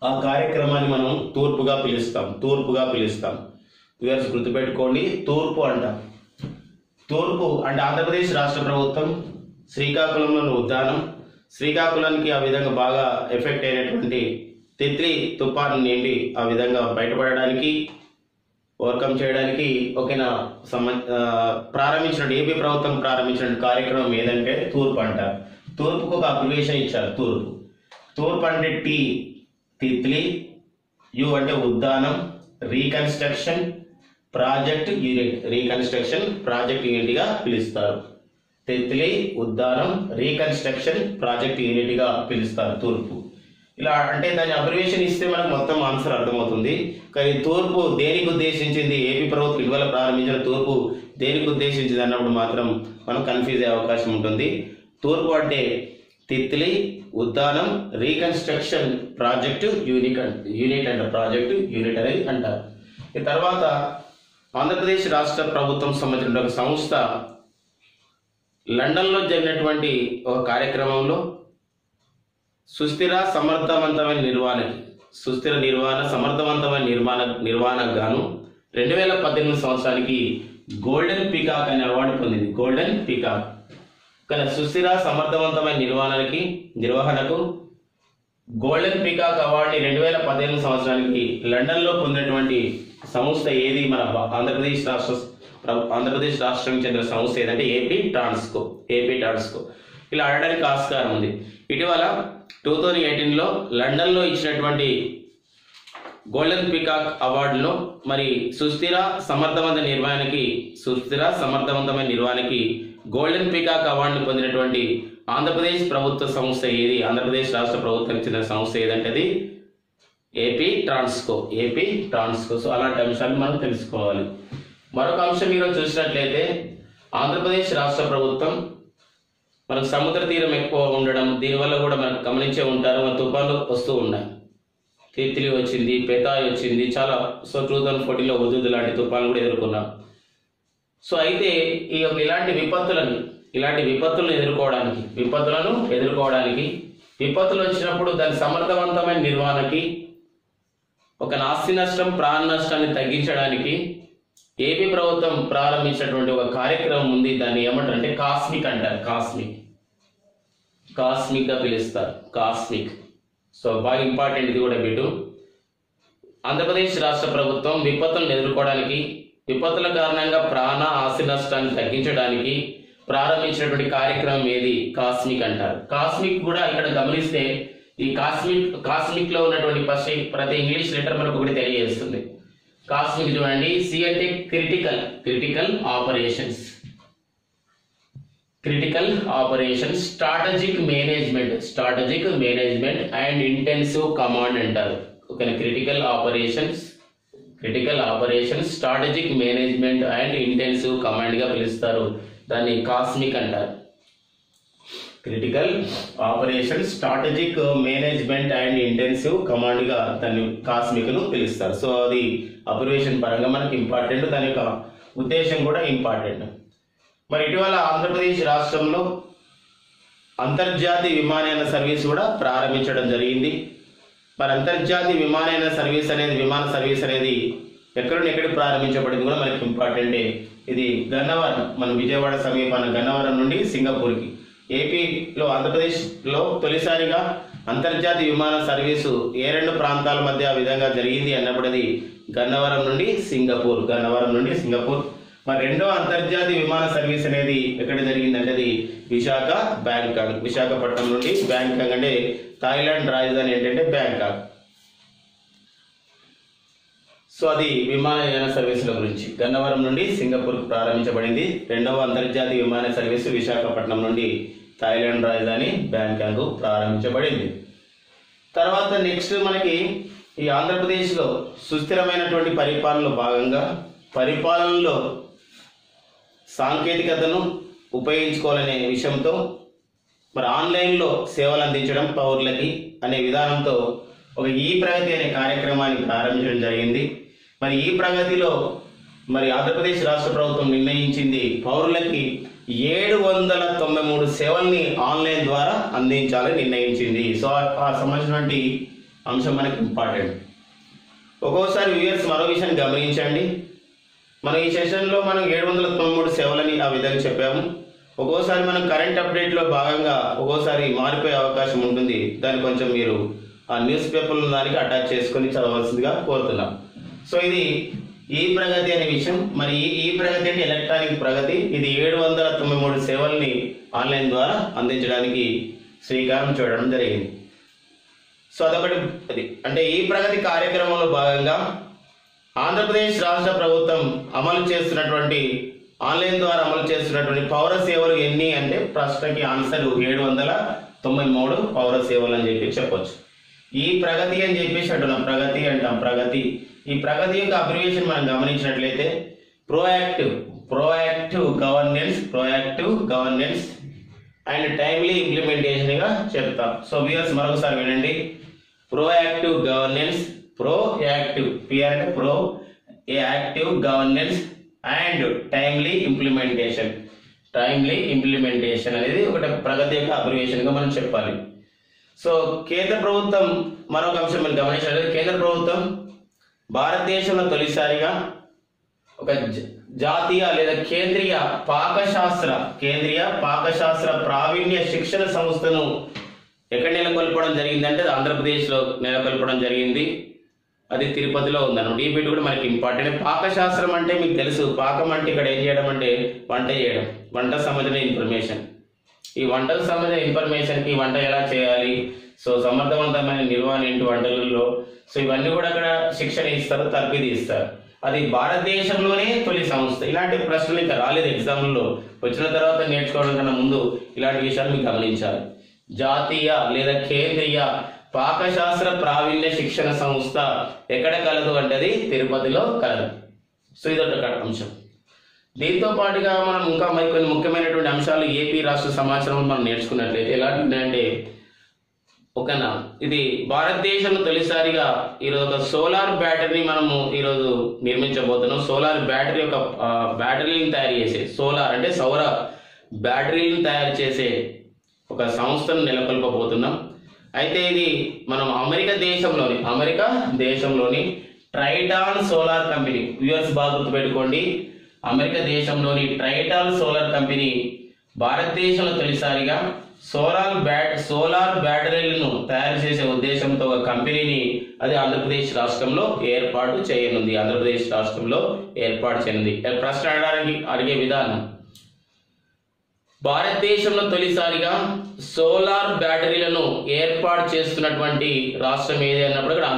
ఆ కార్యక్రమాన్ని మనం తూర్పుగా పిలుస్తాం. వ్యూవర్స్ గుర్తుపెట్టుకోండి, తూర్పు అంటాం. తూర్పు అంటే ఆంధ్రప్రదేశ్ రాష్ట్ర ప్రభుత్వం శ్రీకాకుళంలోని ఉద్యానం, శ్రీకాకుళానికి ఆ విధంగా బాగా ఎఫెక్ట్ అయినటువంటి తిత్లీ తుఫాను నుండి ఆ విధంగా బయటపడడానికి, ఓవర్కమ్ చేయడానికి ఏపీ ప్రభుత్వం ప్రారంభించిన కార్యక్రమం ఏదంటే తూర్పు అంటారు. తూర్పుకు ఒక అబ్రివేషన్ ఇచ్చారు. తూర్పు అంటే టీ తిత్లీ, యు అంటే ఉద్దానం, రీకన్స్ట్రక్షన్ ప్రాజెక్ట్ యూనిట్ గా పిలుస్తారు. Titli, Uddanam, reconstruction project unit గా పిలుస్తారు తూర్పు. ఇలా అంటే దాని అబ్రివేషన్ ఇస్తే మనకు మొత్తం ఆన్సర్ అర్థమవుతుంది. కానీ తూర్పు దేనికి ఉద్దేశించింది, ఏపీ ప్రభుత్వం ఇటీవల ప్రారంభించిన తూర్పు దేనికి ఉద్దేశించింది అన్నప్పుడు మాత్రం మనం కన్ఫ్యూజ్ అయ్యే అవకాశం ఉంటుంది. తూర్పు అంటే Titli, Uddanam, reconstruction project unit అంటారు. ప్రాజెక్టు యూనిట్ అనేది అంటారు. ఈ తర్వాత ఆంధ్రప్రదేశ్ రాష్ట్ర ప్రభుత్వం సంబంధించిన ఒక సంస్థ లండన్లో జరిగినటువంటి ఒక కార్యక్రమంలో సుస్థిర సమర్థవంతమైన నిర్వహణకు గాను 2018 సంవత్సరానికి గోల్డెన్ పీకాక్ అనే అవార్డు పొందింది. Golden peacock. కానీ సుస్థిర సమర్థవంతమైన నిర్వహణకు గోల్డెన్ పీకాక్ అవార్డుని 2018 సంవత్సరానికి లండన్లో పొందినటువంటి సంస్థ ఏది? మన ఆంధ్రప్రదేశ్ రాష్ట్రానికి చెందిన సంస్థ ఏదంటే ఏపీ ట్రాన్స్కో. ఇలా ఆడడానికి ఆస్కారం ఉంది. ఇటీవల 2018లో లండన్లో ఇచ్చినటువంటి గోల్డెన్ పీకాక్ అవార్డులో మరి సుస్థిర సమర్థవంతమైన నిర్వహణకి గోల్డెన్ పీకాక్ అవార్డును పొందినటువంటి ఆంధ్రప్రదేశ్ ప్రభుత్వ సంస్థ ఏది? ఆంధ్రప్రదేశ్ రాష్ట్ర ప్రభుత్వానికి చెందిన సంస్థ ఏదంటే అది ఏపీ ట్రాన్స్కో. సో అలాంటి అంశాన్ని మనం తెలుసుకోవాలి. మరొక అంశం మీరు చూసినట్లయితే ఆంధ్రప్రదేశ్ రాష్ట్ర ప్రభుత్వం మనకు సముద్ర తీరం ఎక్కువ ఉండడం, దీనివల్ల కూడా మనకు గమనించే ఉంటారు, మన తుఫాన్లు వస్తూ ఉన్నాయి. తిత్లీ వచ్చింది, పెతాయ్ వచ్చింది, చాలా. సో 2014లో హుదూద్ లాంటి తుఫాన్లు కూడా ఎదుర్కొన్నాం. సో అయితే ఇలాంటి విపత్తులను ఎదుర్కోవడానికి విపత్తులు వచ్చినప్పుడు దాని సమర్థవంతమైన నిర్వహణకి ఒక ఆస్తి నష్టం, ప్రాణ నష్టాన్ని తగ్గించడానికి ఏపీ ప్రభుత్వం ప్రారంభించినటువంటి ఒక కార్యక్రమం ఉంది. దాన్ని ఏమంటారంటే కాస్మిక్ అంటారు. కాస్మిక్ గా పిలుస్తారు. సో బాగా ఇంపార్టెంట్ ఇది కూడా బిడ్డు. ఆంధ్రప్రదేశ్ రాష్ట్ర ప్రభుత్వం విపత్తులను ఎదుర్కోవడానికి, విపత్తుల కారణంగా ప్రాణ ఆస్తి నష్టాన్ని తగ్గించడానికి ప్రారంభించినటువంటి కార్యక్రమం ఏది? కాస్మిక్ అంటారు. కాస్మిక్ కూడా ఇక్కడ గమనిస్తే ఈ కాస్మిక్ లో ఉన్నటువంటి ప్రతి ఇంగ్లీష్ లెటర్ మనకు ఒకటి తెలియజేస్తుంది. కాస్మిక్ చూడండి, సి అంటే critical operations, strategic management and intensive command అంటారు. Okay, critical operations strategic management and intensive command గా పిలుస్తారు. దాన్ని కాస్మిక్ అంటారు. Critical operations strategic management and intensive command గా దాన్ని కాస్మిక్ ను పిలుస్తారు. సో అది అబ్రివేషన్ పరంగా మనకి ఇంపార్టెంట్, దాని యొక్క ఉద్దేశం కూడా ఇంపార్టెంట్. మరి ఇటీవల ఆంధ్రప్రదేశ్ రాష్ట్రంలో అంతర్జాతీయ విమానయాన సర్వీస్ కూడా ప్రారంభించడం జరిగింది. మరి అంతర్జాతీయ విమాన సర్వీస్ అనేది ఎక్కడికి ప్రారంభించబడింది కూడా మనకి ఇంపార్టెంటే. ఇది గన్నవరం, మన విజయవాడ సమీపాన గన్నవరం నుండి సింగపూర్కి. ఏపీలో ఆంధ్రప్రదేశ్లో తొలిసారిగా అంతర్జాతీయ విమాన సర్వీసు ఏ రెండు ప్రాంతాల మధ్య ఆ విధంగా జరిగింది అన్నప్పుడు అది గన్నవరం నుండి సింగపూర్. మరి రెండో అంతర్జాతీయ విమాన సర్వీస్ అనేది ఎక్కడ జరిగిందంటే అది విశాఖపట్నం నుండి బ్యాంకాక్, అంటే థాయిలాండ్ రాజధాని ఏంటంటే బ్యాంకాక్. సో అది విమానయాన సర్వీసుల గురించి. గన్నవరం నుండి సింగపూర్ ప్రారంభించబడింది. రెండవ అంతర్జాతీయ విమాన సర్వీసు విశాఖపట్నం నుండి థాయిలాండ్ రాజధాని బ్యాంకాక్ ప్రారంభించబడింది. తర్వాత నెక్స్ట్ మనకి ఈ ఆంధ్రప్రదేశ్లో సుస్థిరమైనటువంటి పరిపాలనలో భాగంగా పరిపాలనలో సాంకేతికతను ఉపయోగించుకోవాలనే విషయంతో మరి ఆన్లైన్లో సేవలు అందించడం పౌరులకి అనే విధానంతో ఒక ఈ ప్రగతి అనే కార్యక్రమాన్ని ప్రారంభించడం జరిగింది. మరి ఈ ప్రగతిలో మరి ఆంధ్రప్రదేశ్ రాష్ట్ర ప్రభుత్వం నిర్ణయించింది పౌరులకి 793 సేవల్ని ఆన్లైన్ ద్వారా అందించాలని నిర్ణయించింది. సో ఆ సంబంధించినటువంటి అంశం మనకి ఇంపార్టెంట్. ఒక్కోసారి వ్యూయర్స్ మరో విషయాన్ని గమనించండి. మనం ఈ సెషన్లో మనం 793 సేవలని ఆ విధంగా చెప్పాము. ఒక్కోసారి మనం కరెంట్ అప్డేట్లో భాగంగా ఒక్కోసారి మారిపోయే అవకాశం ఉంటుంది. దాన్ని కొంచెం మీరు ఆ న్యూస్ పేపర్లు దానికి అటాచ్ చేసుకొని చదవాల్సిందిగా కోరుతున్నాం. సో ఇది ఈ ప్రగతి అనే విషయం. మరి ఈ ప్రగతి అంటే ఎలక్ట్రానిక్ ప్రగతి. ఇది 793 సేవల్ని ఆన్లైన్ ద్వారా అందించడానికి శ్రీకారం చుట్టడం జరిగింది. సో అదొకటి. అది అంటే ఈ ప్రగతి కార్యక్రమంలో భాగంగా ఆంధ్రప్రదేశ్ రాష్ట్ర ప్రభుత్వం అమలు చేస్తున్నటువంటి ఆన్లైన్ ద్వారా అమలు చేస్తున్నటువంటి పౌర సేవలు ఎన్ని అంటే ప్రశ్నకి ఆన్సర్ 793 పౌర సేవలు అని చెప్పొచ్చు. ఈ ప్రగతి అని చెప్పేసి అంటున్నాం. ప్రగతి అంటాం. ప్రగతి, ఈ ప్రగతి యొక్క అబ్రివేషన్ మనం గమనించినట్లయితే proactive governance and timely implementation గా చెప్తాం. సో వ్యూయర్స్ మరొకసారి వినండి. Proactive governance, active governance and timely implementation అనేది ఒకటి ప్రగతి యొక్క అబ్రివేషన్ గా మనం చెప్పాలి. సో కేంద్ర ప్రభుత్వం మరొక అంశం మనం గమనించాలి. కేంద్ర ప్రభుత్వం భారతదేశంలో తొలిసారిగా ఒక జాతీయ లేదా కేంద్రీయ పాకశాస్త్ర ప్రావీణ్య శిక్షణ సంస్థను ఎక్కడ నెలకొల్పడం జరిగిందంటే ఆంధ్రప్రదేశ్లో నెలకొల్పడం జరిగింది. అది తిరుపతిలో ఉందన్నమాట. ఈ బిట్ కూడా మనకి ఇంపార్టెంట్. పాకశాస్త్రం అంటే మీకు తెలుసు. పాకం అంటే ఇక్కడ ఏం చేయడం అంటే వంట చేయడం, వంట సంబంధించిన ఇన్ఫర్మేషన్. ఈ వంటకు సంబంధించిన ఇన్ఫర్మేషన్కి వంట ఎలా చేయాలి, సో సమర్థవంతమైన నిర్వహణ ఏంటి వంటలలో, సో ఇవన్నీ కూడా అక్కడ శిక్షణ ఇస్తారు, తర్ఫీదు ఇస్తారు. అది భారతదేశంలోనే తొలి సంస్థ. ఇలాంటి ప్రశ్నలు ఇంకా రాలేదు ఎగ్జామ్లో. వచ్చిన తర్వాత నేర్చుకోవడం కన్నా ముందు ఇలాంటి విషయాలు మీకు గమనించాలి. జాతీయ లేదా కేంద్రీయ పాకశాస్త్ర ప్రావీణ్య శిక్షణ సంస్థ ఎక్కడ కలదు అంటే అది తిరుపతిలో కలదు. సో ఇదొక అంశం. దీంతో పాటుగా మనం ఇంకా మరికొన్ని ముఖ్యమైనటువంటి అంశాలు ఏపీ రాష్ట్ర సమాచారం మనం నేర్చుకున్నట్లయితే ఎలాంటిదంటే ఓకేనా, ఇది భారతదేశంలో తొలిసారిగా ఈరోజు ఒక సోలార్ బ్యాటరీని మనము ఈరోజు నిర్మించబోతున్నాం. సోలార్ బ్యాటరీ యొక్క బ్యాటరీని తయారు చేసే, సోలార్ అంటే సౌర బ్యాటరీలను తయారు చేసే ఒక సంస్థను నెలకొల్పబోతున్నాం. అయితే ఇది మనం అమెరికా దేశంలోని ట్రైటాన్ సోలార్ కంపెనీ, యుఎస్ బాగా గుర్తుపెట్టుకోండి. అమెరికా దేశంలోని ట్రైటాన్ సోలార్ కంపెనీ భారతదేశంలో తొలిసారిగా సోలార్ బ్యాటరీలను తయారు చేసే ఉద్దేశంతో ఒక కంపెనీని అది ఆంధ్రప్రదేశ్ రాష్ట్రంలో ఏర్పాటు చేయనుంది. ప్రశ్న అడిగే విధానం, భారతదేశంలో తొలిసారిగా సోలార్ బ్యాటరీలను ఏర్పాటు చేస్తున్నటువంటి రాష్ట్రం ఏది అన్నప్పుడు ఇక్కడ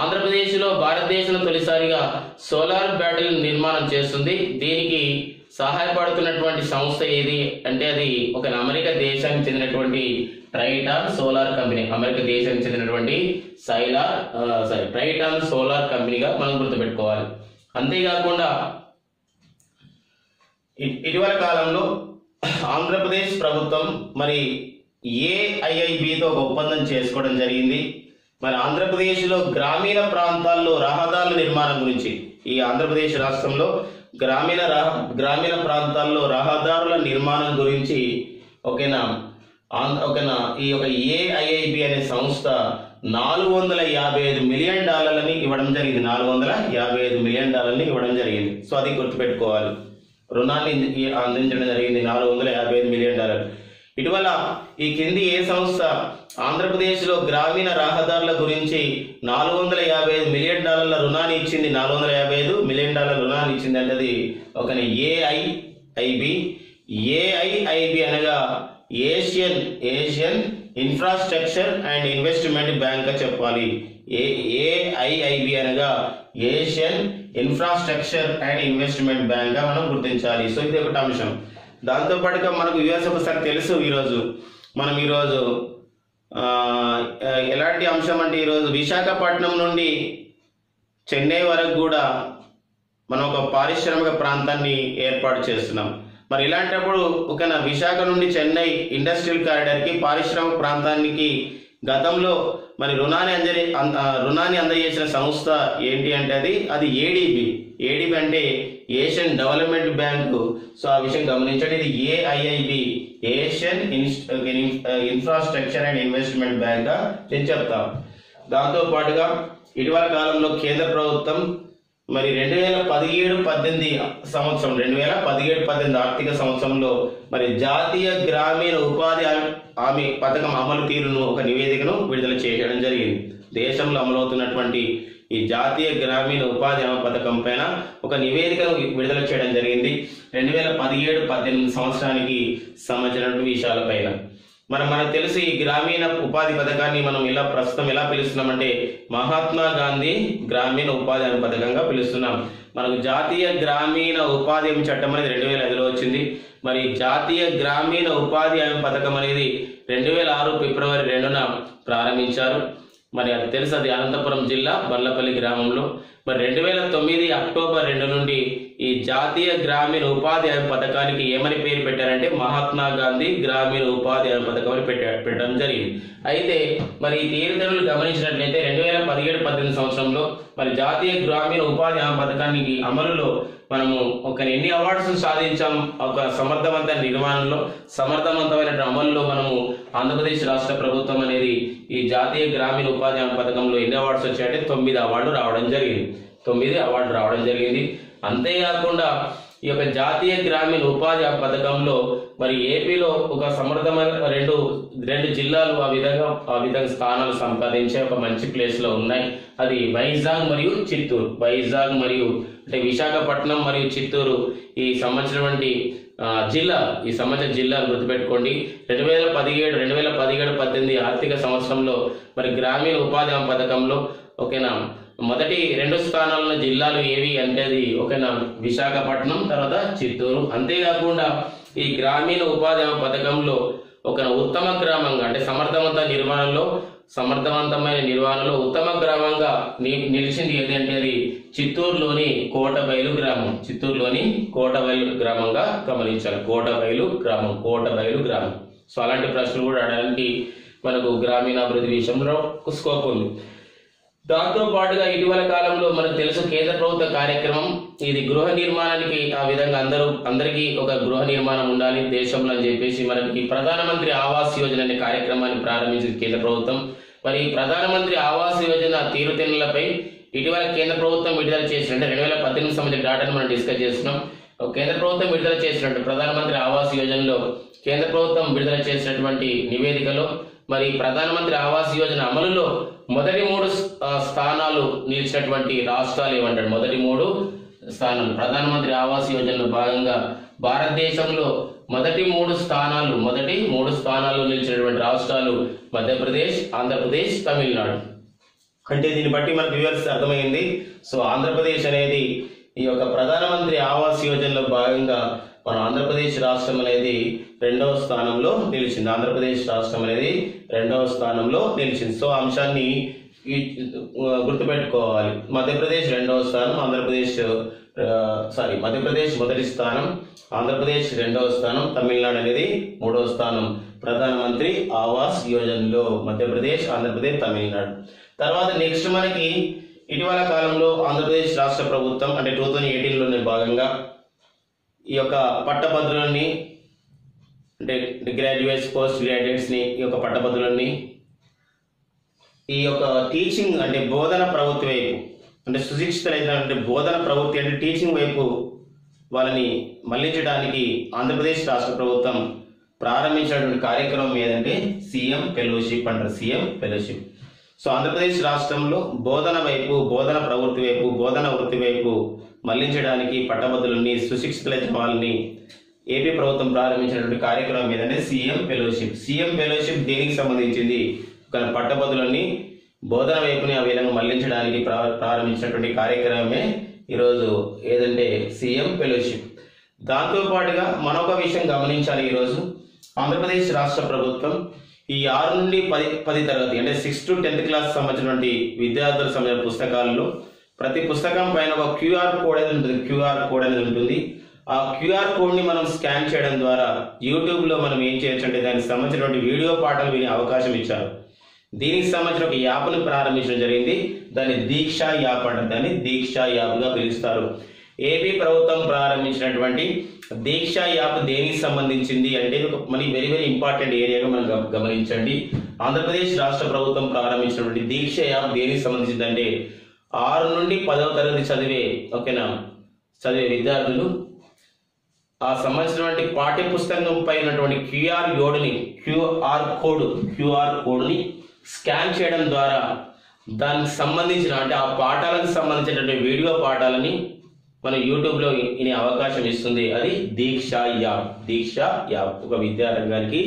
ఆంధ్రప్రదేశ్లో భారతదేశంలో తొలిసారిగా సోలార్ బ్యాటరీ నిర్మాణం చేస్తుంది. దీనికి సహాయపడుతున్నటువంటి సంస్థ ఏది అంటే అది ఒక అమెరికా దేశానికి చెందినటువంటి ట్రైటాన్ సోలార్ కంపెనీ. అమెరికా దేశానికి చెందినటువంటి ట్రైటాన్ సోలార్ కంపెనీగా మనం గుర్తుపెట్టుకోవాలి. అంతేకాకుండా ఇటీవల కాలంలో ఆంధ్రప్రదేశ్ ప్రభుత్వం మరి ఏఐఐబితో ఒక ఒప్పందం చేసుకోవడం జరిగింది. మరి ఆంధ్రప్రదేశ్లో గ్రామీణ ప్రాంతాల్లో రహదారుల నిర్మాణం గురించి, ఈ ఆంధ్రప్రదేశ్ రాష్ట్రంలో గ్రామీణ ప్రాంతాల్లో రహదారుల నిర్మాణం గురించి ఓకేనా ఈ యొక్క ఏఐఐబి అనే సంస్థ $455 మిలియన్ ఇవ్వడం జరిగింది. $455 మిలియన్ ఇవ్వడం జరిగింది. సో అది గుర్తుపెట్టుకోవాలి. రుణాన్ని అందించడం జరిగింది $455 మిలియన్. ఇటీవల ఈ కింది ఏ సంస్థ ఆంధ్రప్రదేశ్లో గ్రామీణ రహదారుల గురించి $455 మిలియన్ రుణాన్ని ఇచ్చింది? $455 మిలియన్ రుణాన్ని ఇచ్చింది అంటే అది ఒక ఏఐఐబి అనగా Asian infrastructure and investment bank గా చెప్పాలి. ఏఐఐబి అనగా Asian infrastructure and investment bank గా మనం గుర్తించాలి. సో ఇది ఒకటి అంశం. దాంతో పాటుగా మనకు యుఎస్ ఒకసారి తెలుసు. మనం ఈరోజు ఎలాంటి అంశం అంటే ఈరోజు విశాఖపట్నం నుండి చెన్నై వరకు కూడా మనం ఒక పారిశ్రామిక ప్రాంతాన్ని ఏర్పాటు చేస్తున్నాం. మరి ఇలాంటప్పుడు ఒక విశాఖ నుండి చెన్నై ఇండస్ట్రియల్ కారిడార్కి పారిశ్రామిక ప్రాంతానికి గతంలో మరి రుణాన్ని అందజేసిన సంస్థ ఏంటి అంటే అది ఏడిబి అంటే ఏషియన్ డెవలప్మెంట్ బ్యాంకు. సో ఆ విషయం గమనించండి. ఇది AIIB Asian infrastructure and investment bank గా నేను చెప్తాను. దాంతో పాటుగా ఇటీవల కాలంలో కేంద్ర ప్రభుత్వం మరి 2017-18 సంవత్సరం 2017-18 ఆర్థిక సంవత్సరంలో మరి జాతీయ గ్రామీణ ఉపాధి హామీ పథకం అమలు తీరును ఒక నివేదికను విడుదల చేయడం జరిగింది. దేశంలో అమలవుతున్నటువంటి ఈ జాతీయ గ్రామీణ ఉపాధి హామీ పథకం పైన ఒక నివేదికను విడుదల చేయడం జరిగింది 2017-18 సంవత్సరానికి సంబంధించినటువంటి విషయాలపైన. మనకు తెలుసు ఈ గ్రామీణ ఉపాధి పథకాన్ని మనం ప్రస్తుతం ఎలా పిలుస్తున్నామంటే మహాత్మా గాంధీ గ్రామీణ ఉపాధి హామీ పథకంగా పిలుస్తున్నాం. మనకు జాతీయ గ్రామీణ ఉపాధి హామీ చట్టం అనేది 2005లో వచ్చింది. మరి జాతీయ గ్రామీణ ఉపాధి హామీ పథకం అనేది 2006 ఫిబ్రవరి 2న ప్రారంభించారు. మరి అది తెలుసు, అది అనంతపురం జిల్లా బల్లపల్లి గ్రామంలో. మరి 2009 అక్టోబర్ 2 నుండి ఈ జాతీయ గ్రామీణ ఉపాధి హామీ పథకానికి ఏమని పేరు పెట్టారంటే మహాత్మా గాంధీ గ్రామీణ ఉపాధి హామీ పథకం అని పెట్టడం జరిగింది. అయితే మరి ఈ తీరుతెన్నులు గమనించినట్లయితే 2017-18 సంవత్సరంలో మరి జాతీయ గ్రామీణ ఉపాధి హామీ పథకానికి అమలులో మనము ఎన్ని అవార్డ్స్ సాధించాం, ఒక సమర్థవంతమైన నిర్వహణలో సమర్థవంతమైన అమలులో మనము ఆంధ్రప్రదేశ్ రాష్ట్ర ప్రభుత్వం అనేది ఈ జాతీయ గ్రామీణ ఉపాధి హామీ పథకంలో ఎన్ని అవార్డ్స్ వచ్చాయంటే 9 అవార్డులు రావడం జరిగింది. 9 అవార్డులు రావడం జరిగింది. అంతేకాకుండా ఈ యొక్క జాతీయ గ్రామీణ ఉపాధి పథకంలో మరి ఏపీలో ఒక సమర్థమైన రెండు జిల్లాలు ఆ విధంగా స్థానాలు సంపాదించే ఒక మంచి ప్లేస్ లో ఉన్నాయి. అది వైజాగ్ మరియు చిత్తూరు. వైజాగ్ మరియు అంటే విశాఖపట్నం మరియు చిత్తూరు ఈ సంబంధించినటువంటి ఈ సంబంధించిన జిల్లాలు గుర్తుపెట్టుకోండి. 2017-18 ఆర్థిక సంవత్సరంలో మరి గ్రామీణ ఉపాధి హామీ పథకంలో ఓకేనా మొదటి 2 స్థానాలను జిల్లాలు ఏవి అంటే అది ఓకేనా విశాఖపట్నం, తర్వాత చిత్తూరు. అంతేకాకుండా ఈ గ్రామీణ ఉపాధి హామీ పథకంలో ఒక ఉత్తమ గ్రామంగా అంటే సమర్థవంతమైన నిర్వహణలో ఉత్తమ గ్రామంగా నిలిచింది ఏంటంటే అది చిత్తూరులోని కోటబయలు గ్రామం. చిత్తూరులోని కోటబయలు గ్రామంగా గమనించాలి. కోటబయలు గ్రామం. సో అలాంటి ప్రశ్నలు కూడా అడగడానికి మనకు గ్రామీణాభివృద్ధి విషయంలో స్కోప్ ఉంది. దాంతో పాటుగా ఇటీవల కాలంలో మనకు తెలుసు కేంద్ర ప్రభుత్వ కార్యక్రమం ఇది గృహ నిర్మాణానికి ఆ విధంగా అందరికీ ఒక గృహ నిర్మాణం ఉండాలి దేశంలో అని చెప్పేసి మనకి ప్రధానమంత్రి ఆవాస్ యోజన అనే కార్యక్రమాన్ని ప్రారంభించింది కేంద్ర ప్రభుత్వం. మరి ప్రధానమంత్రి ఆవాస్ యోజన తీరుతెన్నులపై ఇటీవల కేంద్ర ప్రభుత్వం విడుదల చేసినట్టు 2018 సంబంధించిన డాటాను మనం డిస్కస్ చేస్తున్నాం. కేంద్ర ప్రభుత్వం విడుదల చేసినట్టు ప్రధానమంత్రి ఆవాస్ యోజనలో కేంద్ర ప్రభుత్వం విడుదల చేసినటువంటి నివేదికలో మరి ప్రధానమంత్రి ఆవాస్ యోజన అమలులో మొదటి 3 స్థానాలు నిలిచినటువంటి రాష్ట్రాలు ఏమంటారు? మొదటి 3 స్థానాలు ప్రధానమంత్రి ఆవాస్ యోజనలో భాగంగా భారతదేశంలో మొదటి 3 స్థానాలు నిలిచినటువంటి రాష్ట్రాలు మధ్యప్రదేశ్, ఆంధ్రప్రదేశ్, తమిళనాడు. అంటే దీన్ని బట్టి మనకు వ్యూవర్స్ అర్థమైంది. సో ఆంధ్రప్రదేశ్ అనేది ఈ యొక్క ప్రధానమంత్రి ఆవాస్ యోజనలో భాగంగా మన ఆంధ్రప్రదేశ్ రాష్ట్రం అనేది 2వ స్థానంలో నిలిచింది. ఆంధ్రప్రదేశ్ రాష్ట్రం అనేది 2వ స్థానంలో నిలిచింది. సో అంశాన్ని గుర్తుపెట్టుకోవాలి. మధ్యప్రదేశ్ 2వ స్థానం, మధ్యప్రదేశ్ మొదటి స్థానం, ఆంధ్రప్రదేశ్ 2వ స్థానం, తమిళనాడు అనేది 3వ స్థానం ప్రధానమంత్రి ఆవాస్ యోజనలో. మధ్యప్రదేశ్, ఆంధ్రప్రదేశ్, తమిళనాడు. తర్వాత నెక్స్ట్ మనకి ఇటీవల కాలంలో ఆంధ్రప్రదేశ్ రాష్ట్ర ప్రభుత్వం అంటే 2018లోనే భాగంగా ఈ యొక్క పట్టభద్రులని అంటే గ్రాడ్యుయేట్స్, పోస్ట్ గ్రాడ్యుయేట్స్ని ఈ యొక్క పట్టభద్రులని ఈ యొక్క టీచింగ్ అంటే బోధన ప్రవృత్తి వైపు అంటే సుశిక్షితులైనటువంటి బోధన ప్రవృత్తి అంటే టీచింగ్ వైపు వాళ్ళని మళ్లించడానికి ఆంధ్రప్రదేశ్ రాష్ట్ర ప్రభుత్వం ప్రారంభించినటువంటి కార్యక్రమం ఏదంటే సీఎం ఫెలోషిప్ అంటారు. CM fellowship. సో ఆంధ్రప్రదేశ్ రాష్ట్రంలో బోధన వైపు, బోధన ప్రవృత్తి వైపు, బోధన వృత్తి వైపు మళ్లించడానికి పట్టభద్రులని సుశిక్షితులైన వాళ్ళని ఏపీ ప్రభుత్వం ప్రారంభించినటువంటి కార్యక్రమం ఏదంటే సీఎం ఫెలోషిప్. సీఎం ఫెలోషిప్ దేనికి సంబంధించింది? పట్టభద్రులని బోధన వైపుని ఆ విధంగా మళ్లించడానికి ప్రారంభించినటువంటి కార్యక్రమమే ఈరోజు ఏదంటే సీఎం ఫెలోషిప్. దాంతో పాటుగా మరొక విషయం గమనించాలి. ఈరోజు ఆంధ్రప్రదేశ్ రాష్ట్ర ప్రభుత్వం ఈ 6 నుండి 10 తరగతి అంటే 6th to 10th క్లాస్ సంబంధించినటువంటి విద్యార్థులకు సంబంధించిన పుస్తకాల్లో ప్రతి పుస్తకం పైన ఒక క్యూఆర్ కోడ్ అనేది ఉంటుంది. ఆ క్యూఆర్ కోడ్ని మనం స్కాన్ చేయడం ద్వారా యూట్యూబ్లో మనం ఏం చేయొచ్చు అంటే దానికి సంబంధించినటువంటి వీడియో పాఠాలు వినే అవకాశం ఇచ్చారు. దీనికి సంబంధించిన ఒక యాప్ను ప్రారంభించడం జరిగింది. దాన్ని దీక్ష యాప్ అంటారు. దాన్ని దీక్ష యాప్గా పిలుస్తారు. ఏపీ ప్రభుత్వం ప్రారంభించినటువంటి దీక్ష యాప్ దేనికి సంబంధించింది అంటే ఒక మరి వెరీ వెరీ ఇంపార్టెంట్ ఏరియాగా మనం గమనించండి. ఆంధ్రప్రదేశ్ రాష్ట్ర ప్రభుత్వం ప్రారంభించినటువంటి దీక్ష యాప్ దేనికి సంబంధించింది అంటే 6 నుండి 10వ తరగతి చదివే విద్యార్థులు ఆ సంబంధించినటువంటి పాఠ్య పుస్తకం పై ఉన్నటువంటి క్యూఆర్ కోడ్ని స్కాన్ చేయడం ద్వారా దానికి సంబంధించిన అంటే ఆ పాఠాలకు సంబంధించినటువంటి వీడియో పాఠాలని మన యూట్యూబ్లో వినే అవకాశం ఇస్తుంది. అది దీక్ష యాప్ ఒక విద్యారంగానికి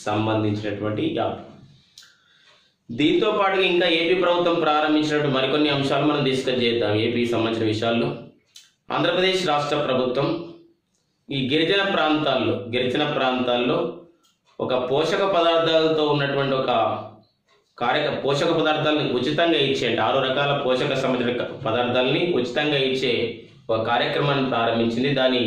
సంబంధించినటువంటి యాప్. దీంతో పాటుగా ఇంకా ఏపీ ప్రభుత్వం ప్రారంభించినటువంటి మరికొన్ని అంశాలు మనం డిస్కస్ చేద్దాం. ఏపీకి సంబంధించిన విషయాల్లో ఆంధ్రప్రదేశ్ రాష్ట్ర ప్రభుత్వం ఈ గిరిజన ప్రాంతాల్లో ఒక పోషక పదార్థాలతో ఉన్నటువంటి పోషక పదార్థాలను ఉచితంగా ఇచ్చే 6 రకాల పోషక సంబంధించిన పదార్థాలని ఉచితంగా ఇచ్చే ఒక కార్యక్రమాన్ని ప్రారంభించింది. దాన్ని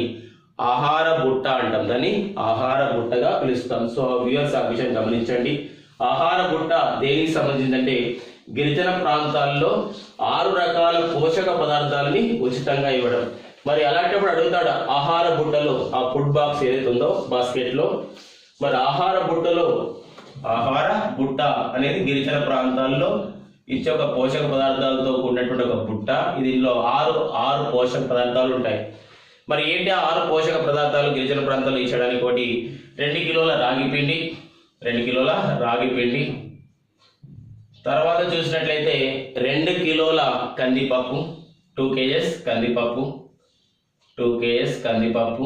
ఆహార బుట్ట అంటాం, దాన్ని ఆహార బుట్టగా పిలుస్తాం. సో వ్యూవర్స్ ఆ విషయం గమనించండి. ఆహార బుట్ట దేనికి సంబంధించిందంటే గిరిజన ప్రాంతాల్లో 6 రకాల పోషక పదార్థాలని ఉచితంగా ఇవ్వడం. మరి అలాంటప్పుడు అడుగుతాడు ఆహార బుట్టలో ఆ ఫుడ్ బాక్స్ ఏదైతే ఉందో బాస్కెట్లో, మరి ఆహార బుట్ట అనేది గిరిజన ప్రాంతాల్లో ఇచ్చే ఒక పోషక పదార్థాలతో కూడినటువంటి ఒక బుట్ట. దీనిలో ఆరు పోషక పదార్థాలు ఉంటాయి. మరి ఏంటి ఆ 6 పోషక పదార్థాలు గిరిజన ప్రాంతాల్లో ఇచ్చడానికి? ఒకటి 2 కిలోల రాగి పిండి, తర్వాత చూసినట్లయితే 2 కిలోల కందిపప్పు, 2 కందిపప్పు.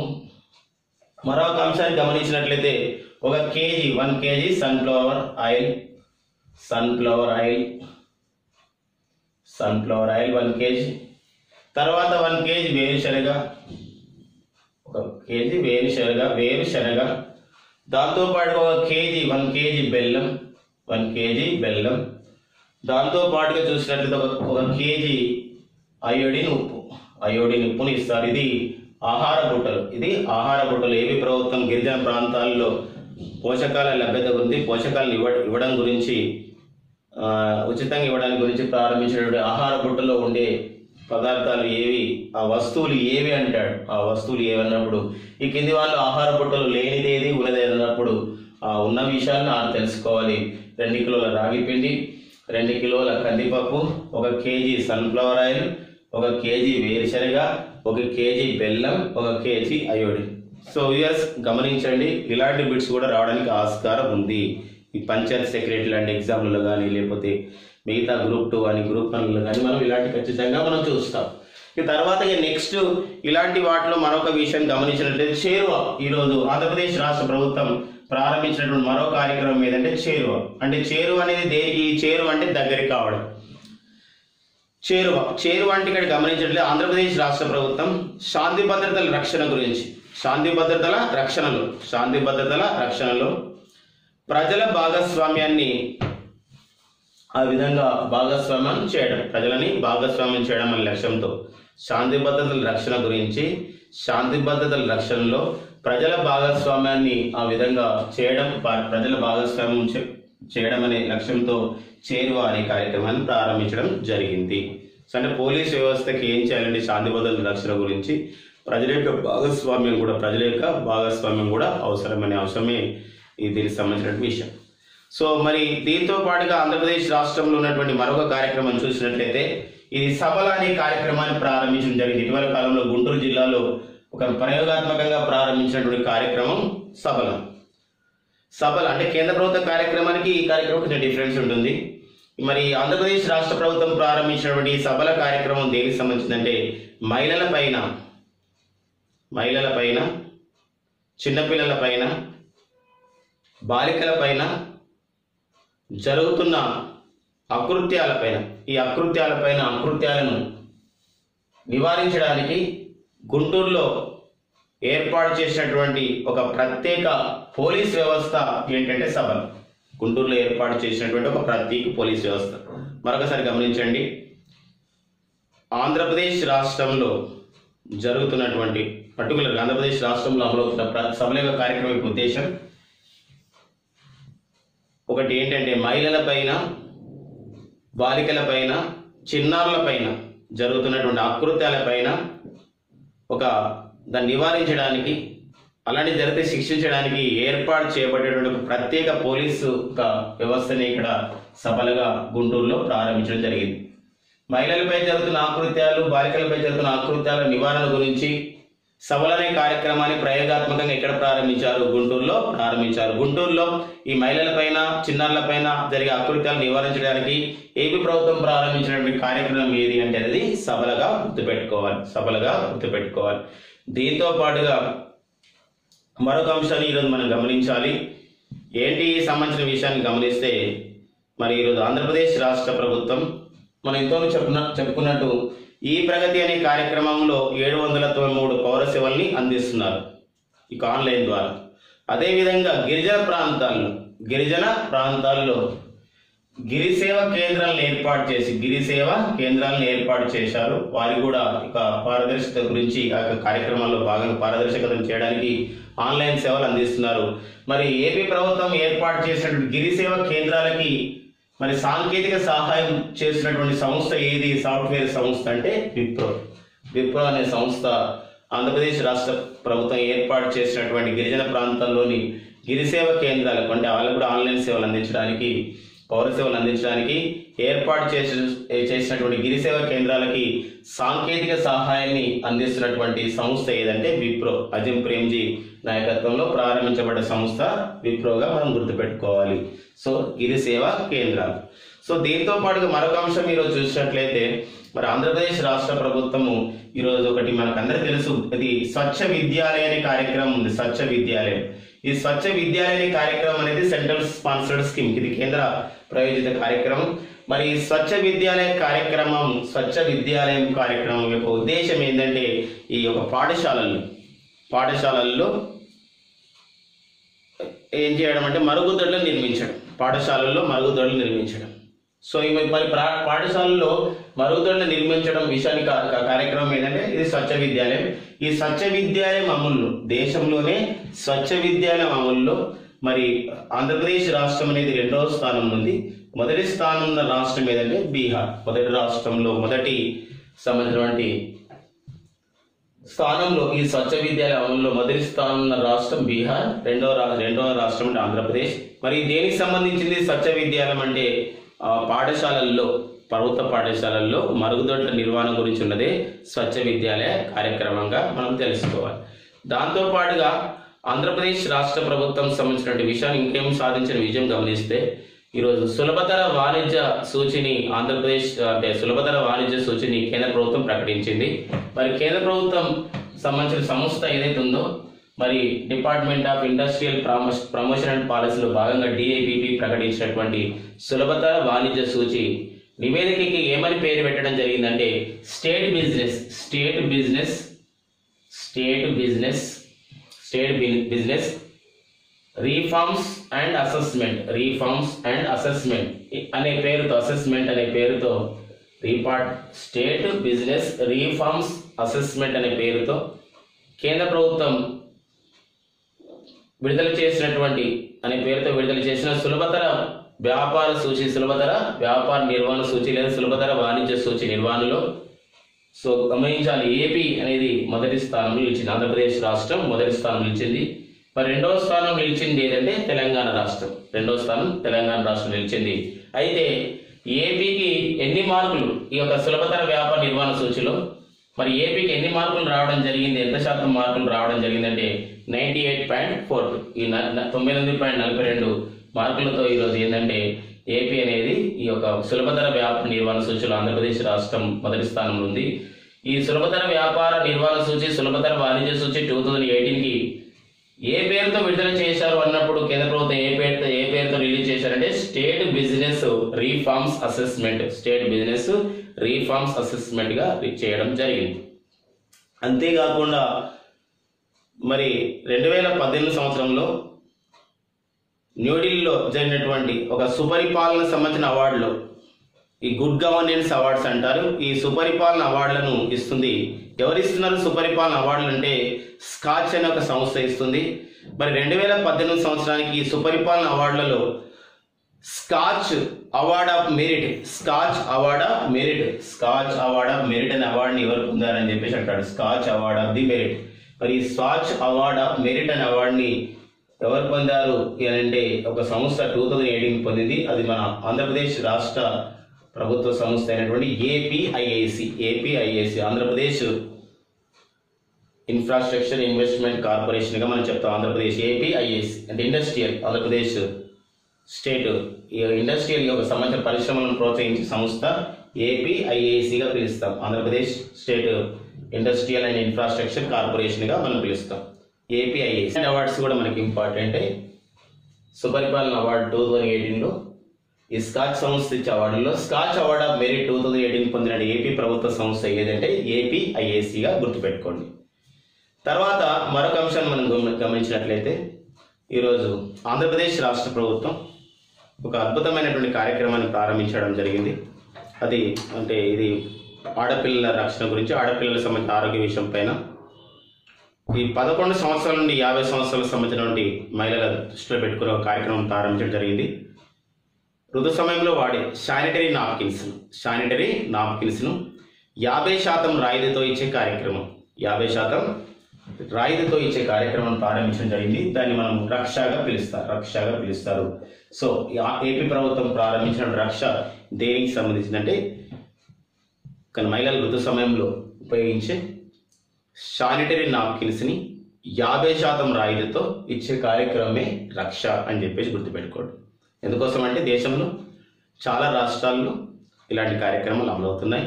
మరొక అంశాన్ని గమనించినట్లయితే 1 కేజీ సన్ఫ్లవర్ ఆయిల్ 1 కేజీ. తర్వాత 1 కేజీ వేరుశనగ. దాంతో పాటుగా 1 కేజీ బెల్లం. దాంతో పాటుగా చూసినట్లయితే 1 కేజీ అయోడిన్ ఉప్పుని ఇస్తారు. ఇది ఆహార బుట్టలు. ఏపీ ప్రభుత్వం గిరిజన ప్రాంతాల్లో పోషకాల లభ్యత గురించి, పోషకాలను ఇవ్వడం గురించి, ఉచితంగా ఇవ్వడానికి గురించి ప్రారంభించినటువంటి ఆహార బుట్టలో ఉండే పదార్థాలు ఏవి, ఆ వస్తువులు ఏవి అంటాడు. ఆ వస్తువులు ఏవన్నప్పుడు ఈ కింది వాళ్ళు ఆహార బుట్టలు లేనిదేది ఉన్నదేది అన్నప్పుడు ఆ ఉన్న విషయాలను తెలుసుకోవాలి. 2 కిలోల రాగి పిండి, 2 కిలోల కందిపప్పు, 1 కేజీ సన్ఫ్లవర్ ఆయిల్, 1 కేజీ వేరుశనగ, 1 కేజీ బెల్లం, 1 కేజీ అయోడిన్. సో వ్యూయర్స్ గమనించండి, ఇలాంటి బిట్స్ కూడా రావడానికి ఆస్కారం ఉంది. ఈ పంచాయత్ సెక్రటరీ లాంటి ఎగ్జామ్లలో కానీ, లేకపోతే మిగతా గ్రూప్ 2 కానీ గ్రూప్ 1లో కానీ మనం ఇలాంటి ఖచ్చితంగా మనం చూస్తాం. ఈ తర్వాత నెక్స్ట్ ఇలాంటి వాటిలో మరొక విషయం గమనించినట్లయితే చేరువ. ఈరోజు ఆంధ్రప్రదేశ్ రాష్ట్ర ప్రభుత్వం ప్రారంభించినటువంటి మరో కార్యక్రమం ఏదంటే చేరువ. అంటే చేరువ అనేది దేనికి? చేరువ అంటే దగ్గరికి కావడం. చేరువ అంటే ఇక్కడ గమనించినట్లయితే ఆంధ్రప్రదేశ్ రాష్ట్ర ప్రభుత్వం శాంతి భద్రతల రక్షణలో ప్రజల భాగస్వామ్యాన్ని ప్రజలని భాగస్వామ్యం చేయడం అనే లక్ష్యంతో శాంతి భద్రతల రక్షణలో ప్రజల భాగస్వామ్యాన్ని ఆ విధంగా చేయడం, ప్రజల భాగస్వామ్యం చేయడం అనే లక్ష్యంతో చేరువ అనే కార్యక్రమాన్ని ప్రారంభించడం జరిగింది. సో అంటే పోలీస్ వ్యవస్థకి ఏం చేయాలంటే శాంతి భద్రతల రక్షణ గురించి ప్రజల యొక్క భాగస్వామ్యం కూడా అవసరమనే అంశమే దీనికి సంబంధించిన విషయం. సో మరి దీంతో పాటుగా ఆంధ్రప్రదేశ్ రాష్ట్రంలో ఉన్నటువంటి మరొక కార్యక్రమం చూసినట్లయితే ఇది సబల అనే కార్యక్రమాన్ని ప్రారంభించడం జరిగింది. ఇటీవల కాలంలో గుంటూరు జిల్లాలో ఒక ప్రయోగాత్మకంగా ప్రారంభించినటువంటి కార్యక్రమం సబల అంటే కేంద్ర ప్రభుత్వ కార్యక్రమానికి ఈ కార్యక్రమం కొంచెం డిఫరెన్స్ ఉంటుంది. మరి ఆంధ్రప్రదేశ్ రాష్ట్ర ప్రభుత్వం ప్రారంభించినటువంటి సబల కార్యక్రమం దేనికి సంబంధించిందంటే మహిళల పైన, చిన్నపిల్లల పైన, బాలికల పైన జరుగుతున్న అకృత్యాలను నివారించడానికి గుంటూరులో ఏర్పాటు చేసినటువంటి ఒక ప్రత్యేక పోలీస్ వ్యవస్థ ఏంటంటే సబల. గుంటూరులో ఏర్పాటు చేసినటువంటి ఒక ప్రత్యేక పోలీస్ వ్యవస్థ. మరొకసారి గమనించండి, ఆంధ్రప్రదేశ్ రాష్ట్రంలో జరుగుతున్నటువంటి పర్టికులర్ ఆంధ్రప్రదేశ్ రాష్ట్రంలో అమలవుతున్న సబల యొక్క కార్యక్రమం యొక్క ఉద్దేశం ఒకటి ఏంటంటే మహిళల పైన, బాలికల పైన, చిన్నారుల పైన జరుగుతున్నటువంటి ఆకృత్యాల పైన దాన్ని నివారించడానికి అలాంటి జరిగితే శిక్షించడానికి ఏర్పాటు చేయబడేటువంటి ఒక ప్రత్యేక పోలీసు వ్యవస్థని ఇక్కడ సభలుగా గుంటూరులో ప్రారంభించడం జరిగింది. మహిళలపై జరుగుతున్న ఆకృత్యాలు, బాలికలపై జరుగుతున్న ఆకృత్యాల నివారణ గురించి సభలనే కార్యక్రమాన్ని ప్రయోగాత్మకంగా ఎక్కడ ప్రారంభించారు? గుంటూరులో ప్రారంభించారు. గుంటూరులో ఈ మహిళలపైన, చిన్నారులపైన జరిగే ఆకృత్యాలు నివారించడానికి ఏపీ ప్రభుత్వం ప్రారంభించినటువంటి కార్యక్రమం ఏది అంటే అది సభలుగా గుర్తుపెట్టుకోవాలి. దీంతో పాటుగా మరొక అంశాన్ని ఈరోజు మనం గమనించాలి. ఏంటి సంబంధించిన విషయాన్ని గమనిస్తే, మరి ఈరోజు ఆంధ్రప్రదేశ్ రాష్ట్ర ప్రభుత్వం మనం ఎంతో చెప్పుకున్నట్టు ఈ ప్రగతి అనే కార్యక్రమంలో 793 పౌర సేవల్ని అందిస్తున్నారు ఇక ఆన్లైన్ ద్వారా. అదేవిధంగా గిరిజన ప్రాంతాల్లో గిరిసేవ కేంద్రాలను ఏర్పాటు చేశారు. వారు కూడా ఇక పారదర్శకత గురించి ఆ కార్యక్రమాల్లో భాగంగా పారదర్శకతను చేయడానికి ఆన్లైన్ సేవలు అందిస్తున్నారు. మరి ఏపీ ప్రభుత్వం ఏర్పాటు చేసినటువంటి గిరిసేవ కేంద్రాలకి మరి సాంకేతిక సహాయం చేసినటువంటి సంస్థ ఏది? సాఫ్ట్వేర్ సంస్థ అంటే విప్రో అనే సంస్థ ఆంధ్రప్రదేశ్ రాష్ట్ర ప్రభుత్వం ఏర్పాటు చేసినటువంటి గిరిజన ప్రాంతాల్లోని గిరిసేవ కేంద్రాలకు, అంటే వాళ్ళకు కూడా ఆన్లైన్ సేవలు అందించడానికి, పౌర సేవలు అందించడానికి ఏర్పాటు చేసినటువంటి గిరిసేవ కేంద్రాలకి సాంకేతిక సహాయాన్ని అందిస్తున్నటువంటి సంస్థ ఏదంటే విప్రో. అజిం ప్రేమ్జీ నాయకత్వంలో ప్రారంభించబడ్డ సంస్థ విప్రోగా మనం గుర్తుపెట్టుకోవాలి. సో గిరిసేవ కేంద్రాలు. సో దీంతో పాటుగా మరొక అంశం ఈరోజు చూసినట్లయితే, మరి ఆంధ్రప్రదేశ్ రాష్ట్ర ప్రభుత్వము ఈరోజు ఒకటి మనకందరికీ తెలుసు, ఇది స్వచ్ఛ విద్యాలయ అనే కార్యక్రమం ఉంది. స్వచ్ఛ విద్యాలయం. ఈ స్వచ్ఛ విద్యాలయ కార్యక్రమం అనేది సెంట్రల్ స్పాన్సర్డ్ స్కీమ్, ఇది కేంద్ర ప్రాయోజిత కార్యక్రమం. మరి స్వచ్ఛ విద్యాలయం కార్యక్రమం యొక్క ఉద్దేశం ఏంటంటే, ఈ యొక్క పాఠశాలల్లో ఏం చేయడం అంటే మరుగుదొడ్లను నిర్మించడం. సో మరి పాఠశాలలో మరుగుదొడ్లను నిర్మించడం విషయానికి కార్యక్రమం ఏంటంటే ఇది స్వచ్ఛ విద్యాలయం. ఈ స్వచ్ఛ విద్యాలయం అమలులో, దేశంలోనే స్వచ్ఛ విద్యాలయం అమలులో మరి ఆంధ్రప్రదేశ్ రాష్ట్రం అనేది 2వ స్థానం ఉంది. మొదటి స్థానం ఉన్న రాష్ట్రం ఏదంటే బీహార్. మొదటి సంబంధించినటువంటి స్థానంలో ఈ స్వచ్ఛ విద్యాలయ అమలులో మొదటి స్థానం ఉన్న రాష్ట్రం బీహార్, రెండవ రాష్ట్రం అంటే ఆంధ్రప్రదేశ్. మరి దేనికి సంబంధించింది స్వచ్ఛ విద్యాలయం అంటే ప్రభుత్వ పాఠశాలల్లో మరుగుదొడ్ల నిర్వహణ గురించి ఉన్నదే స్వచ్ఛ విద్యాలయ కార్యక్రమంగా మనం తెలుసుకోవాలి. దాంతో పాటుగా ఆంధ్రప్రదేశ్ రాష్ట్ర ప్రభుత్వం సంబంధించినటువంటి విషయాన్ని ఇంకేం సాధించిన విజయం గమనిస్తే, ఈరోజు సులభతర వాణిజ్య సూచిని కేంద్ర ప్రభుత్వం ప్రకటించింది. మరి కేంద్ర ప్రభుత్వం సంబంధించిన సంస్థ ఏదైతే ఉందో, మరి department of industrial promotion and పాలసీలో భాగంగా DIPP ప్రకటించినటువంటి సులభతర వాణిజ్య సూచి నివేదికకి ఏమని పేరు పెట్టడం జరిగిందంటే state business reforms and assessment అనే పేరుతో స్టేట్ బిజినెస్ రీఫార్మ్స్ అసెస్మెంట్ అనే పేరుతో కేంద్ర ప్రభుత్వం విడుదల చేసిన సులభతర వ్యాపార నిర్వహణ సూచి లేదా సులభతర వాణిజ్య సూచి నిర్వహణలో సో గమనించాలి, ఏపీ అనేది మొదటి స్థానంలో నిలిచింది. ఆంధ్రప్రదేశ్ రాష్ట్రం మొదటి స్థానం నిలిచింది. మరి 2వ స్థానం నిలిచింది ఏదంటే తెలంగాణ రాష్ట్రం. 2వ స్థానం తెలంగాణ రాష్ట్రం నిలిచింది. అయితే ఏపీకి ఎన్ని మార్కులు ఈ యొక్క సులభతర వ్యాపార నిర్వహణ సూచిలో, మరి ఏపీకి ఎన్ని మార్కులు రావడం జరిగింది, ఎంత శాతం మార్కులు రావడం జరిగిందంటే 98.42, ఈ 99.42 మార్కులతో ఈరోజు ఏంటంటే ఏపీ అనేది ఈ యొక్క సులభతర వ్యాపార నిర్వహణ సూచిలో ఆంధ్రప్రదేశ్ రాష్ట్రం మొదటి స్థానంలో ఉంది. ఈ సులభతర వ్యాపార నిర్వహణ సూచి, సులభతర వాణిజ్య సూచి 2018కి ఏ పేరుతో విడుదల చేశారు అన్నప్పుడు కేంద్ర ప్రభుత్వం ఏ పేరుతో రిలీజ్ చేశారంటే స్టేట్ బిజినెస్ రీఫార్మ్స్ అసెస్మెంట్ గా చేయడం జరిగింది. అంతేకాకుండా మరి 2018 సంవత్సరంలో న్యూఢిల్లీలో జరిగినటువంటి ఒక సుపరిపాలన సంబంధించిన అవార్డులో, ఈ గుడ్ గవర్నెన్స్ అవార్డ్స్ అంటారు, ఈ సుపరిపాలన అవార్డులను ఇస్తుంది. ఎవరిస్తున్నారు సుపరిపాలన అవార్డులు అంటే స్కాచ్ అనే ఒక సంస్థ ఇస్తుంది. మరి 2018 సంవత్సరానికి ఈ సుపరిపాలన అవార్డులలో స్కాచ్ అవార్డ్ ఆఫ్ మెరిట్ అనే అవార్డుని ఎవరు పొందారని చెప్పేసి అంటాడు. Scotch award of the merit. మరి స్వాచ్ అవార్డ్ ఆఫ్ మెరిట్ అనే అవార్డుని ఎవరు పొందారు అంటే ఒక సంస్థ 2018 పొందింది. అది మన ఆంధ్రప్రదేశ్ రాష్ట్ర ప్రభుత్వ సంస్థ అయినటువంటి ఏపీఐఏసి ఆంధ్రప్రదేశ్ ఇన్ఫ్రాస్ట్రక్చర్ ఇన్వెస్ట్మెంట్ కార్పొరేషన్గా మనం చెప్తాం. ఆంధ్రప్రదేశ్ ఏపీఐఏసి అంటే ఇండస్ట్రియల్, ఆంధ్రప్రదేశ్ స్టేట్ ఇండస్ట్రియల్ యొక్క సంబంధించిన పరిశ్రమలను ప్రోత్సహించే సంస్థ ఏపీఐఏసిగా పిలుస్తాం. Andhra Pradesh state industrial and infrastructure కార్పొరేషన్గా మనం పిలుస్తాం ఏపీఐఏసి. అవార్డ్స్ కూడా మనకి ఇంపార్టెంట్. సుపరిపాలన అవార్డు 2018లో ఈ స్కాచ్ సంస్థ ఇచ్చే అవార్డుల్లో స్కాచ్ అవార్డ్ ఆఫ్ మెరిట్ 2018 పొందిన ఏపీ ప్రభుత్వ సంస్థ ఏదంటే ఏపీఐఏసిగా గుర్తుపెట్టుకోండి. తర్వాత మరొక అంశాన్ని మనం గమనించినట్లయితే ఈరోజు ఆంధ్రప్రదేశ్ రాష్ట్ర ప్రభుత్వం ఒక అద్భుతమైనటువంటి కార్యక్రమాన్ని ప్రారంభించడం జరిగింది. అది అంటే ఇది ఆడపిల్లల రక్షణ గురించి, ఆడపిల్లలకు సంబంధించిన ఆరోగ్య విషయం పైన ఈ 11 సంవత్సరాల నుండి 50 సంవత్సరాలకు సంబంధించినటువంటి మహిళల దృష్టిలో పెట్టుకునే ఒక కార్యక్రమం ప్రారంభించడం జరిగింది. ఋతు సమయంలో వాడే శానిటరీ నాప్కిన్స్ను 50% రాయితీతో ఇచ్చే కార్యక్రమం, 50% రాయితీతో ఇచ్చే కార్యక్రమం ప్రారంభించడం జరిగింది. దాన్ని మనం రక్షగా పిలుస్తారు. సో ఏపీ ప్రభుత్వం ప్రారంభించిన రక్ష దేనికి సంబంధించిందంటే మహిళల ఋతు సమయంలో ఉపయోగించే శానిటరీ నాప్కిన్స్ని 50% రాయితీతో ఇచ్చే కార్యక్రమమే రక్ష అని చెప్పేసి గుర్తుపెట్టుకోండి. ఎందుకోసం అంటే దేశంలో చాలా రాష్ట్రాల్లో ఇలాంటి కార్యక్రమాలు అమలవుతున్నాయి.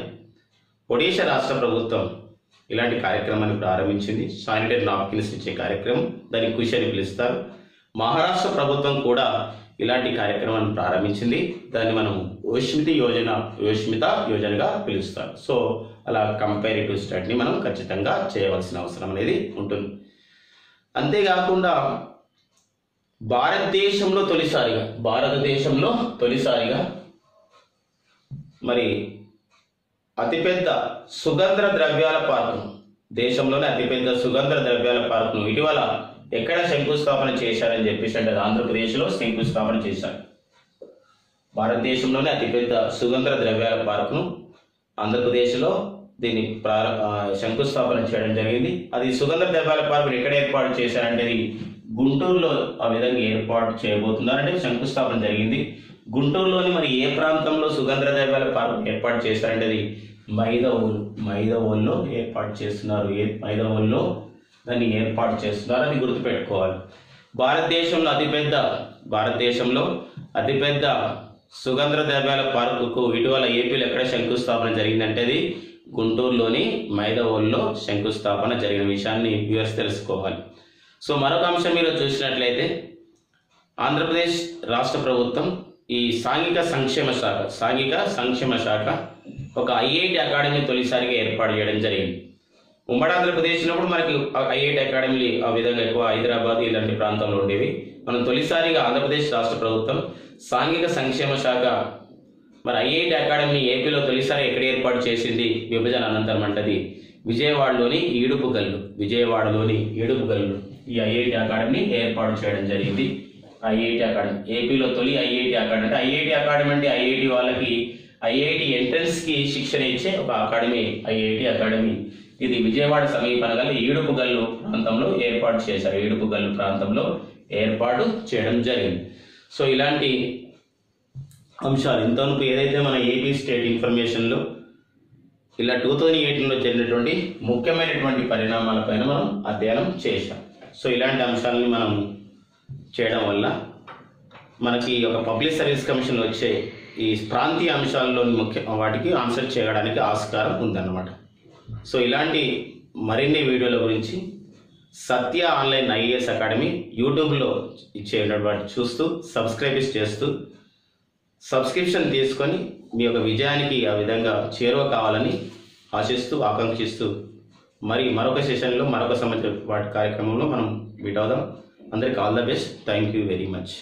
ఒడిశా రాష్ట్ర ప్రభుత్వం ఇలాంటి కార్యక్రమాన్ని ప్రారంభించింది. శానిటరీ నాప్కిన్స్ ఇచ్చే కార్యక్రమం, దాన్ని కుషి అని పిలుస్తారు. మహారాష్ట్ర ప్రభుత్వం కూడా ఇలాంటి కార్యక్రమాన్ని ప్రారంభించింది. దాన్ని మనం యోష్మిత యోజనగా పిలుస్తారు. సో అలా కంపారిటివ్ స్టడీని మనం ఖచ్చితంగా చేయవలసిన అవసరం అనేది ఉంటుంది. అంతేకాకుండా భారతదేశంలో తొలిసారిగా మరి అతిపెద్ద సుగంధ ద్రవ్యాల పార్కును, దేశంలోనే అతిపెద్ద సుగంధ ద్రవ్యాల పార్కును ఇటీవల ఎక్కడ శంకుస్థాపన చేశారని చెప్పేసి అంటే ఆంధ్రప్రదేశ్లో శంకుస్థాపన చేశారు. భారతదేశంలోనే అతిపెద్ద సుగంధ ద్రవ్యాల పార్కును ఆంధ్రప్రదేశ్లో దీన్ని శంకుస్థాపన చేయడం జరిగింది. అది సుగంధ ద్రవ్యాల పార్కును ఎక్కడ ఏర్పాటు చేశారంటే అది గుంటూరులో ఆ విధంగా ఏర్పాటు చేయబోతున్నారంటే శంకుస్థాపన జరిగింది. గుంటూరులోని మరి ఏ ప్రాంతంలో సుగంధ ద్రవ్యాల పార్కు ఏర్పాటు చేశారంటే అది మైదవోలులో ఏర్పాటు చేస్తున్నారు. మైదవోలులో దాన్ని ఏర్పాటు చేస్తున్నారు, అది గుర్తుపెట్టుకోవాలి. భారతదేశంలో అతిపెద్ద సుగంధ ద్రవ్యాల పార్కుకు ఇటీవల ఏపీలో ఎక్కడ శంకుస్థాపన జరిగిందంటే అది గుంటూరులోని మైదవోలులో శంకుస్థాపన జరిగిన విషయాన్ని వ్యూవర్స్ తెలుసుకోవాలి. సో మరొక అంశం మీరు చూసినట్లయితే ఆంధ్రప్రదేశ్ రాష్ట్ర ప్రభుత్వం ఈ సాంఘిక సంక్షేమ శాఖ ఒక ఐఐటి అకాడమీ తొలిసారిగా ఏర్పాటు చేయడం జరిగింది. ఉమ్మడి ఆంధ్రప్రదేశ్ ఉన్నప్పుడు మనకి ఐఐటి అకాడమీలు ఆ విధంగా ఎక్కువ హైదరాబాద్ ఇలాంటి ప్రాంతంలో ఉండేవి. మనం తొలిసారిగా ఆంధ్రప్రదేశ్ రాష్ట్ర ప్రభుత్వం సాంఘిక సంక్షేమ శాఖ మరి ఐఐటి అకాడమీని ఏపీలో తొలిసారి ఎక్కడ ఏర్పాటు చేసింది విభజన అనంతరం అంటది విజయవాడలోని ఏడుపుగల్లు ఈ ఐఐటి అకాడమీని ఏర్పాటు చేయడం జరిగింది. ఐఐటి అకాడమీ ఏపీలో తొలి ఐఐటి అకాడమీ అంటే ఐఐటి వాళ్ళకి ఐఐటి ఎంట్రన్స్ కి శిక్షణ ఇచ్చే ఒక అకాడమీ ఐఐటి అకాడమీ. ఇది విజయవాడ సమీపన గల ఏడుపుగల్లు ప్రాంతంలో ఏర్పాటు చేయడం జరిగింది. సో ఇలాంటి అంశాలు ఇంతవరకు ఏదైతే మన ఏపీ స్టేట్ ఇన్ఫర్మేషన్లో ఇలా 2018లో జరిగినటువంటి ముఖ్యమైనటువంటి పరిణామాలపైన మనం అధ్యయనం చేశాం. సో ఇలాంటి అంశాలని మనం చేయడం వల్ల మనకి ఒక పబ్లిక్ సర్వీస్ కమిషన్ వచ్చే ఈ ప్రాంతీయ అంశాల్లోని వాటికి ఆన్సర్ చేయడానికి ఆస్కారం ఉందన్నమాట. సో ఇలాంటి మరిన్ని వీడియోల గురించి సత్య ఆన్లైన్ ఐఏఎస్ అకాడమీ యూట్యూబ్లో ఇచ్చేటువంటి చూస్తూ సబ్స్క్రిప్షన్ తీసుకొని మీ యొక్క విజయానికి ఆ విధంగా చేరువ కావాలని ఆకాంక్షిస్తూ మరొక సెషన్లో మరొక సంబంధించిన వాటి కార్యక్రమంలో మనం మీట్ అవుదాం. అందరికీ all the best. Thank you very much.